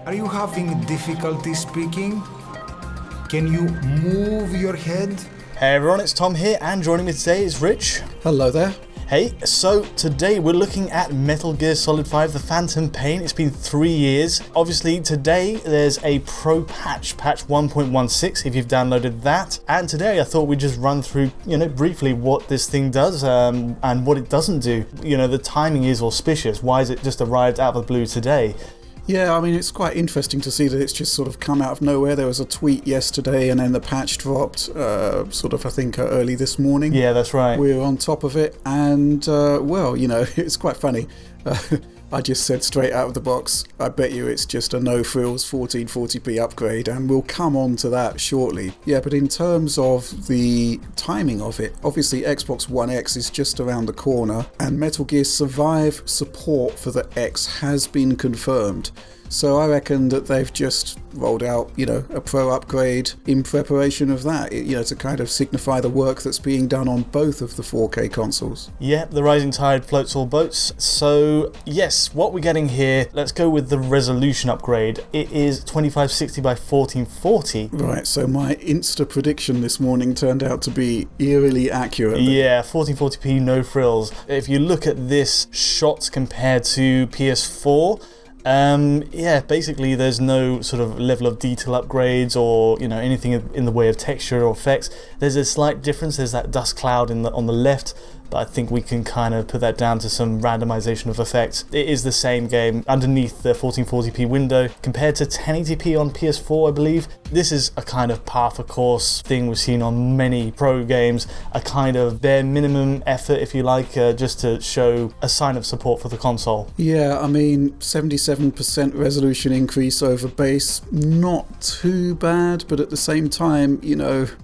Are you having difficulty speaking? Can you move your head? Hey everyone, it's Tom here, and joining me today is Rich. Hello there. Hey, so today we're looking at Metal Gear Solid 5 The Phantom Pain. It's been 3 years. Obviously today there's a pro patch 1.16 if you've downloaded that. And today I thought we'd just run through, briefly what this thing does and what it doesn't do. The timing is auspicious. Why has it just arrived out of the blue today? Yeah, I mean, it's quite interesting to see that it's just sort of come out of nowhere. There was a tweet yesterday and then the patch dropped I think early this morning. Yeah, that's right. We're on top of it and, it's quite funny. I just said straight out of the box, I bet you it's just a no-frills 1440p upgrade, and we'll come on to that shortly. Yeah, but in terms of the timing of it, obviously Xbox One X is just around the corner, and Metal Gear Survive support for the X has been confirmed. So I reckon that they've just rolled out, a pro upgrade in preparation of that, to kind of signify the work that's being done on both of the 4K consoles. Yeah, the rising tide floats all boats. So yes, what we're getting here, let's go with the resolution upgrade. It is 2560 by 1440. Right, so my Insta prediction this morning turned out to be eerily accurate. Yeah, 1440p, no frills. If you look at this shot compared to PS4, basically there's no sort of level of detail upgrades or anything in the way of texture or effects. There's a slight difference. There's that dust cloud on the left, but I think we can kind of put that down to some randomization of effects. It is the same game underneath the 1440p window compared to 1080p on PS4, I believe. This is a kind of par for course thing we've seen on many pro games, a kind of bare minimum effort, if you like, just to show a sign of support for the console. Yeah, I mean, 77% resolution increase over base, not too bad, but at the same time,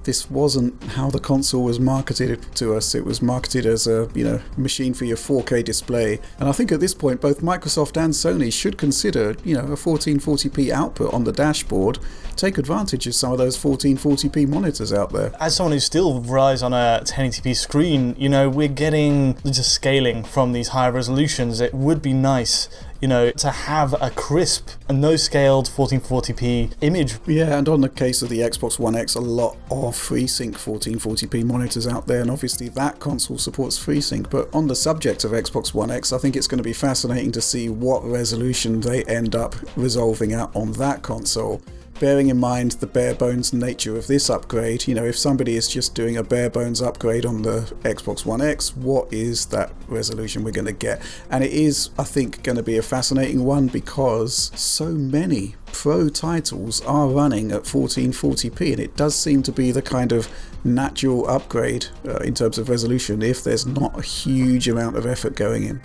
this wasn't how the console was marketed to us. It was marketed as a machine for your 4K display, and I think at this point both Microsoft and Sony should consider a 1440p output on the dashboard. Take advantage of some of those 1440p monitors out there. As someone who still relies on a 1080p screen, we're getting just scaling from these higher resolutions. It would be nice to have a crisp and no-scaled 1440p image. Yeah, and on the case of the Xbox One X, a lot of FreeSync 1440p monitors out there, and obviously that console supports FreeSync. But on the subject of Xbox One X, I think it's going to be fascinating to see what resolution they end up resolving out on that console. Bearing in mind the bare bones nature of this upgrade, if somebody is just doing a bare bones upgrade on the Xbox One X, what is that resolution we're going to get? And it is, I think, going to be a fascinating one because so many pro titles are running at 1440p, and it does seem to be the kind of natural upgrade in terms of resolution if there's not a huge amount of effort going in.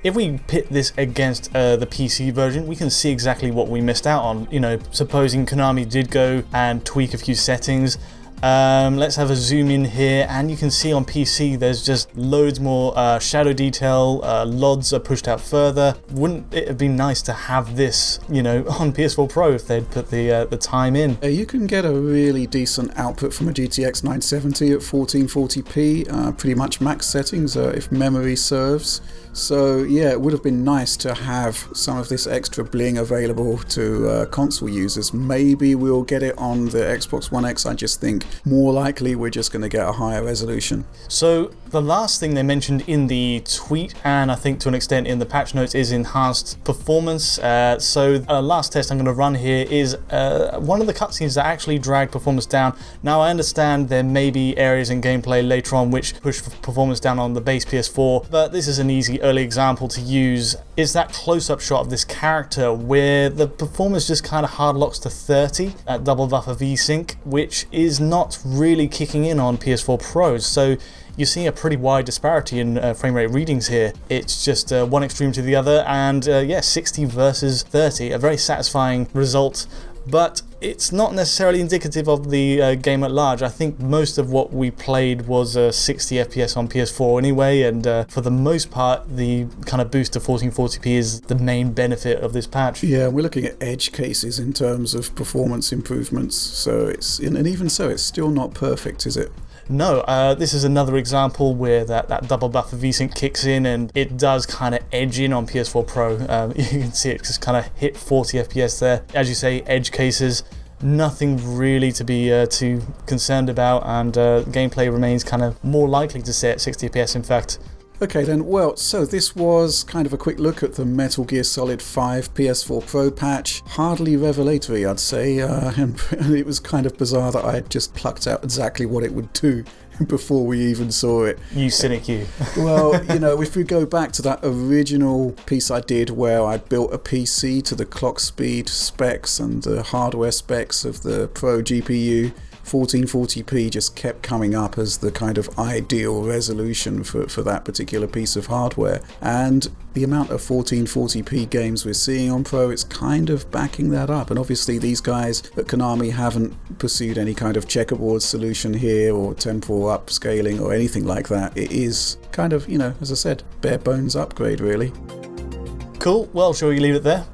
If we pit this against the PC version, we can see exactly what we missed out on. Supposing Konami did go and tweak a few settings. Let's have a zoom in here, and you can see on PC there's just loads more shadow detail. LODs are pushed out further. Wouldn't it have been nice to have this, on PS4 Pro if they'd put the time in? You can get a really decent output from a GTX 970 at 1440p, pretty much max settings if memory serves. So yeah, it would have been nice to have some of this extra bling available to console users. Maybe we'll get it on the Xbox One X. I just think more likely we're just going to get a higher resolution. So the last thing they mentioned in the tweet, and I think to an extent in the patch notes, is enhanced performance. So last test I'm going to run here is one of the cutscenes that actually drag performance down. Now I understand there may be areas in gameplay later on which push performance down on the base PS4, but this is an easy early example to use. Is that close-up shot of this character where the performance just kind of hard locks to 30 at double buffer VSync, which is not really kicking in on PS4 Pros. So you're seeing a pretty wide disparity in frame rate readings here. It's just one extreme to the other, and 60 versus 30, a very satisfying result. But it's not necessarily indicative of the game at large. I think most of what we played was 60 FPS on PS4 anyway, and for the most part the kind of boost to 1440p is the main benefit of this patch. Yeah, we're looking at edge cases in terms of performance improvements, so and even so it's still not perfect, is it? No, this is another example where that double buffer VSync kicks in and it does kind of edge in on PS4 Pro. You can see it just kind of hit 40 FPS there. As you say, edge cases, nothing really to be too concerned about, and gameplay remains kind of more likely to stay at 60 FPS in fact. Okay then, well, so this was kind of a quick look at the Metal Gear Solid 5 PS4 Pro patch. Hardly revelatory, I'd say, and it was kind of bizarre that I had just plucked out exactly what it would do before we even saw it. You cynic, you. Well, you know, if we go back to that original piece I did where I built a PC to the clock speed specs and the hardware specs of the Pro GPU, 1440p just kept coming up as the kind of ideal resolution for that particular piece of hardware, and the amount of 1440p games we're seeing on Pro, it's kind of backing that up. And obviously these guys at Konami haven't pursued any kind of checkerboard solution here or temporal upscaling or anything like that. It is kind of, you know, as I said, bare bones upgrade really. Cool, well, shall we leave it there?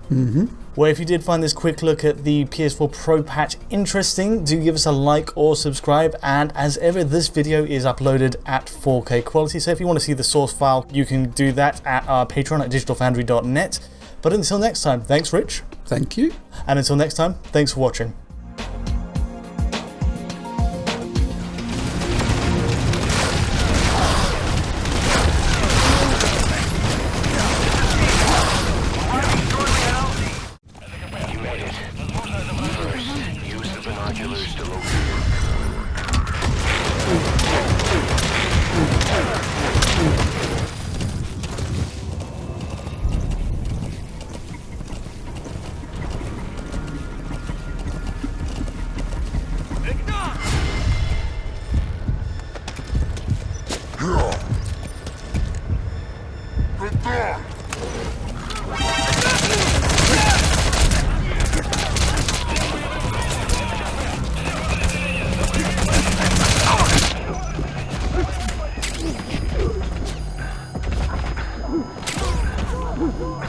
Well, if you did find this quick look at the PS4 Pro patch interesting, do give us a like or subscribe, and as ever, this video is uploaded at 4K quality, so if you want to see the source file, you can do that at our Patreon at digitalfoundry.net. But until next time, thanks Rich. Thank you. And until next time, thanks for watching. Woo!